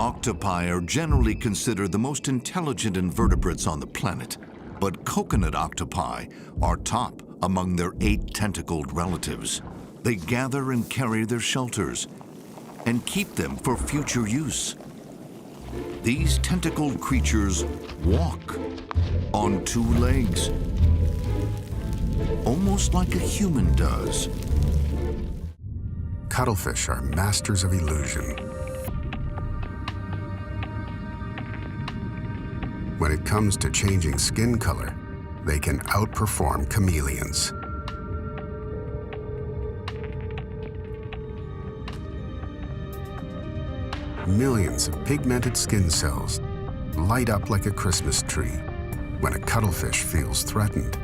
Octopi are generally considered the most intelligent invertebrates on the planet, but coconut octopi are top among their 8 tentacled relatives. They gather and carry their shelters and keep them for future use. These tentacled creatures walk on 2 legs, almost like a human does. Cuttlefish are masters of illusion. When it comes to changing skin color, they can outperform chameleons. Millions of pigmented skin cells light up like a Christmas tree when a cuttlefish feels threatened.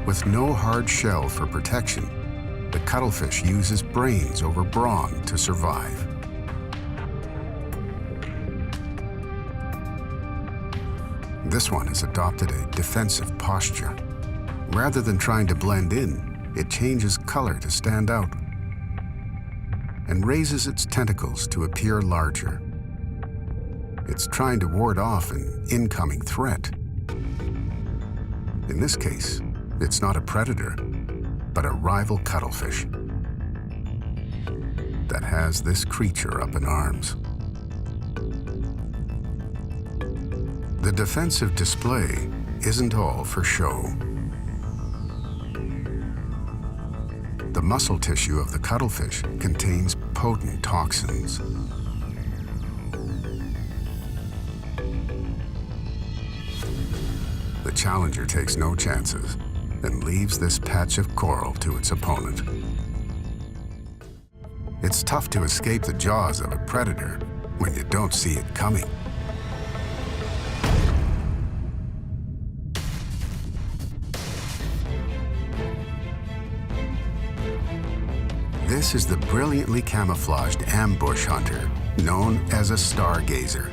With no hard shell for protection, the cuttlefish uses brains over brawn to survive. This one has adopted a defensive posture. Rather than trying to blend in, it changes color to stand out and raises its tentacles to appear larger. It's trying to ward off an incoming threat. In this case, it's not a predator, but a rival cuttlefish that has this creature up in arms. The defensive display isn't all for show. The muscle tissue of the cuttlefish contains potent toxins. The challenger takes no chances and leaves this patch of coral to its opponent. It's tough to escape the jaws of a predator when you don't see it coming. This is the brilliantly camouflaged ambush hunter, known as a stargazer.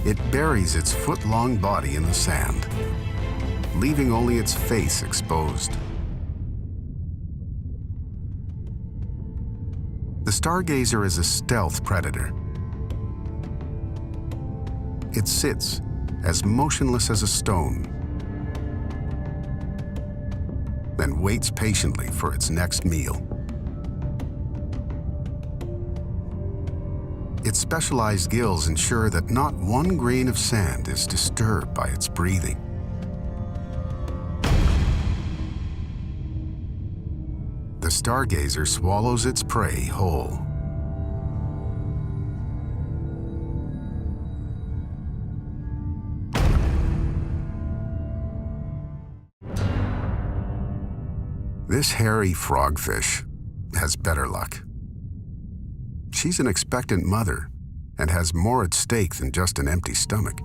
It buries its foot-long body in the sand, leaving only its face exposed. The stargazer is a stealth predator. It sits as motionless as a stone, then waits patiently for its next meal. Its specialized gills ensure that not one grain of sand is disturbed by its breathing. The stargazer swallows its prey whole. This hairy frogfish has better luck. She's an expectant mother and has more at stake than just an empty stomach.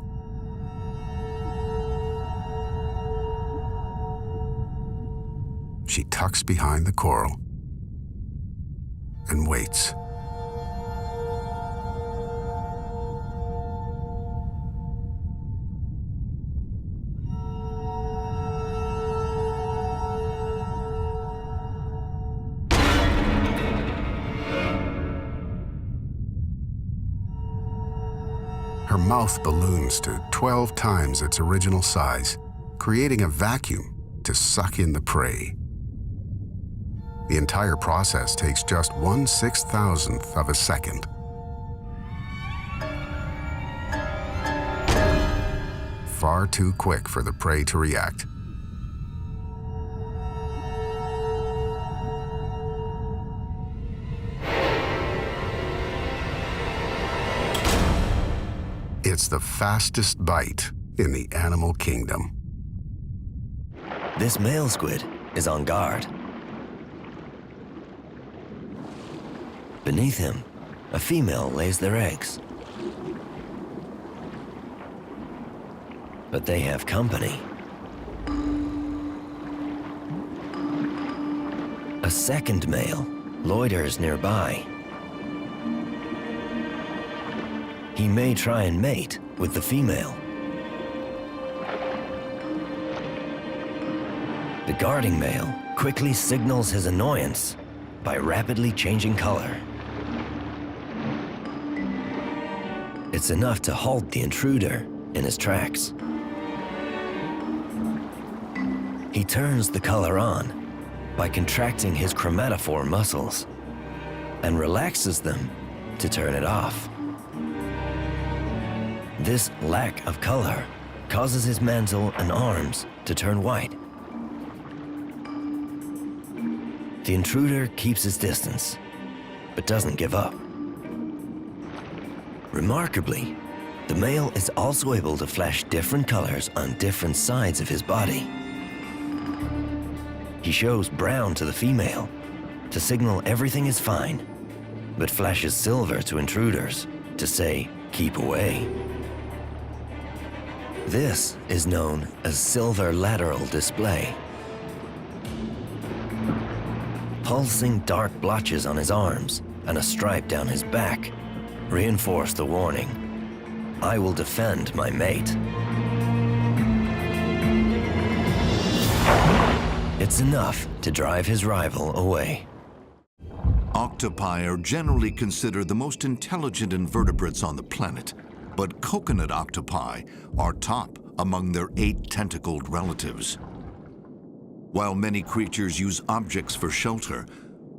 She tucks behind the coral and waits. Her mouth balloons to 12 times its original size, creating a vacuum to suck in the prey. The entire process takes just 1/6000th of a second. Far too quick for the prey to react. It's the fastest bite in the animal kingdom. This male squid is on guard. Beneath him, a female lays their eggs. But they have company. A second male loiters nearby. He may try and mate with the female. The guarding male quickly signals his annoyance by rapidly changing color. It's enough to halt the intruder in his tracks. He turns the color on by contracting his chromatophore muscles and relaxes them to turn it off. This lack of color causes his mantle and arms to turn white. The intruder keeps his distance, but doesn't give up. Remarkably, the male is also able to flash different colors on different sides of his body. He shows brown to the female to signal everything is fine, but flashes silver to intruders to say, keep away. This is known as silver lateral display. Pulsing dark blotches on his arms and a stripe down his back reinforce the warning, I will defend my mate. It's enough to drive his rival away. Octopi are generally considered the most intelligent invertebrates on the planet, but coconut octopi are top among their 8 tentacled relatives. While many creatures use objects for shelter,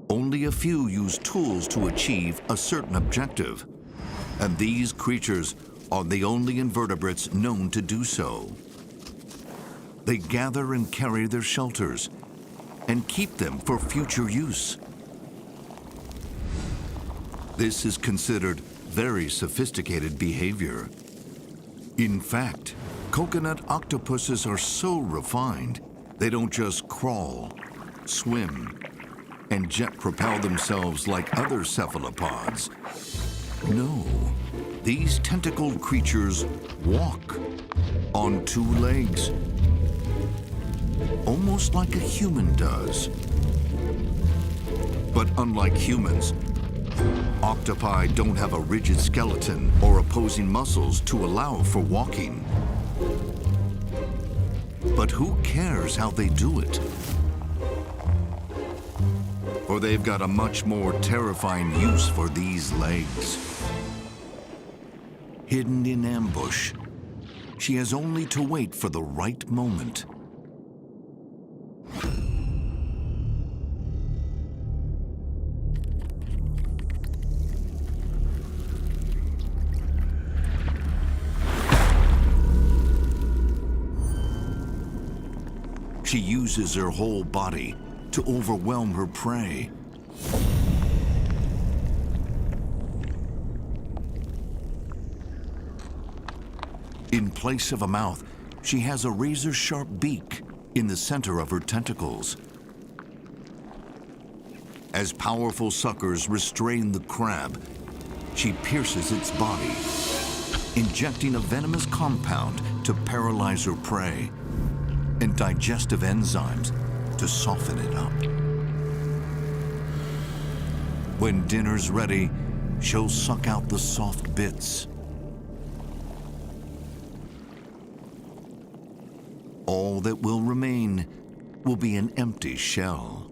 only a few use tools to achieve a certain objective. And these creatures are the only invertebrates known to do so. They gather and carry their shelters and keep them for future use. This is considered very sophisticated behavior. In fact, coconut octopuses are so refined, they don't just crawl, swim, and jet propel themselves like other cephalopods. No, these tentacled creatures walk on 2 legs, almost like a human does. But unlike humans, octopi don't have a rigid skeleton or opposing muscles to allow for walking. But who cares how they do it? For they've got a much more terrifying use for these legs. Hidden in ambush, she has only to wait for the right moment. She uses her whole body to overwhelm her prey. In place of a mouth, she has a razor-sharp beak in the center of her tentacles. As powerful suckers restrain the crab, she pierces its body, injecting a venomous compound to paralyze her prey and digestive enzymes to soften it up. When dinner's ready, she'll suck out the soft bits. All that will remain will be an empty shell.